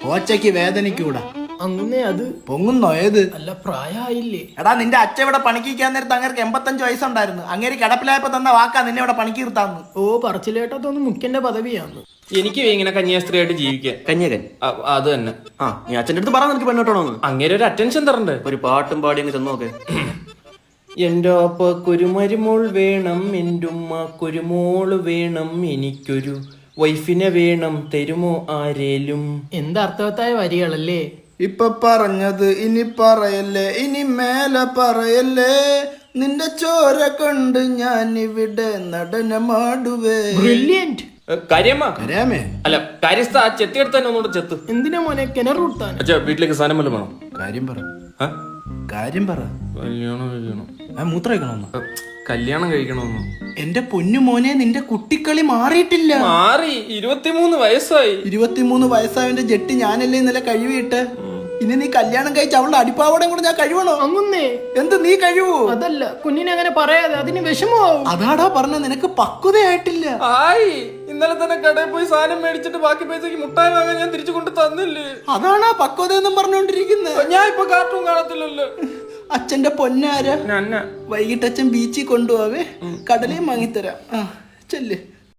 ഓച്ചയ്ക്ക് വേദനിക്കൂടാ. അങ്ങനെ അത് പൊങ്ങുന്നോ? ഏത്? അല്ല, പ്രായമായില്ലേ? എടാ, നിന്റെ അച്ഛ ഇവിടെ പണിക്കാൻ നേരത്ത് അങ്ങേർക്ക് 85 വയസ്സുണ്ടായിരുന്നു. അങ്ങേര് കിടപ്പിലായപ്പോ തന്ന വാക്കാ നിന്നെ ഇവിടെ പണിക്ക് നിർത്താന്ന്. ഓ, പറച്ചിലേട്ടത്തൊന്നും മുഖ്യന്റെ പദവിയാന്ന്. എനിക്ക് ഇങ്ങനെ കന്യാസ്ത്രീയായിട്ട് ജീവിക്കാൻ. കന്യകൻ അത് തന്നെ. ആ, നീ അച്ഛൻ്റെ അടുത്ത് പറ നിനക്ക് പെണ്ണോട്ടണോന്ന്. അങ്ങനെ ഒരു അറ്റൻഷൻ തരണ്ടേ? ഒരു പാട്ടും പാടി അങ്ങ് ചെന്നോക്കെ. എന്റെ അപ്പക്കൊരു മരുമോൾ വേണം, എൻ്റെ ഉമ്മക്കൊരു മോള് വേണം, എനിക്കൊരു വൈഫിനെ വേണം, തരുമോ ആരേലും. എന്തർത്ഥവത്തായ വരികളല്ലേ? ഇപ്പൊ പറഞ്ഞത് ഇനി പറയല്ലേ, ഇനി മേലെ പറയല്ലേ. നിന്റെ ചോര കൊണ്ട് ഞാൻ ഇവിടെ നടനമാടുവേ. ബ്രില്യന്റ്. കാര്യമ്മ കരാമേ അല്ല, കാര്യസ്ഥ ആ ചെത്തിയെടുത്ത് തന്നെ ഒന്നുകൂടെ ചെത്ത്. എന്തിനാ മോനെ കിണറൂട്ടാൻ? അച്ഛാ, വീട്ടിലേക്ക് സാധനം വല്ലതും വേണം. കാര്യം പറ, ആ? കാര്യം പറ. കല്യാണം കഴിക്കണം. മൂത്രയിക്കണമെന്ന്? കല്യാണം കഴിക്കണമെന്നോ? എന്റെ പൊന്നു മോനെ, നിന്റെ കുട്ടിക്കളി മാറിയിട്ടില്ല. മാറി. 23 വയസ്സായി. 23 വയസ്സായവന്റെ ജെട്ടി ഞാനല്ലേ ഇന്നലെ കഴുകിയിട്ട്. ഇനി നീ കല്യാണം കഴിച്ച് അവളുടെ അടിപ്പാവടം കൂടെ ഞാൻ കഴിവണോ? അങ്ങുന്നേ. എന്ത് നീ കഴിവോ? അതല്ല, കുഞ്ഞിനെ അങ്ങനെ പറയാതെ, അതിന് വിഷമമാവും. അതാടാ പറഞ്ഞ, നിനക്ക് പക്വതയായിട്ടില്ല. ആയി. ഇന്നലെ തന്നെ കടയിൽ പോയി സാധനം മേടിച്ചിട്ട് ബാക്കി പൈസക്ക് മുട്ടായി വാങ്ങാൻ ഞാൻ തിരിച്ചു കൊണ്ട് തന്നില്ലേ. അതാണാ പക്വത എന്നും പറഞ്ഞോണ്ടിരിക്കുന്നത്. ഞാൻ ഇപ്പൊ കാർട്ടൂൺ കാണത്തില്ലല്ലോ. അച്ഛന്റെ പൊന്നാര, ഞാൻ വൈകിട്ട് അച്ഛൻ ബീച്ചിൽ കൊണ്ടുപോവേ, കടലയും വാങ്ങിത്തരാം. ചെല്ല്.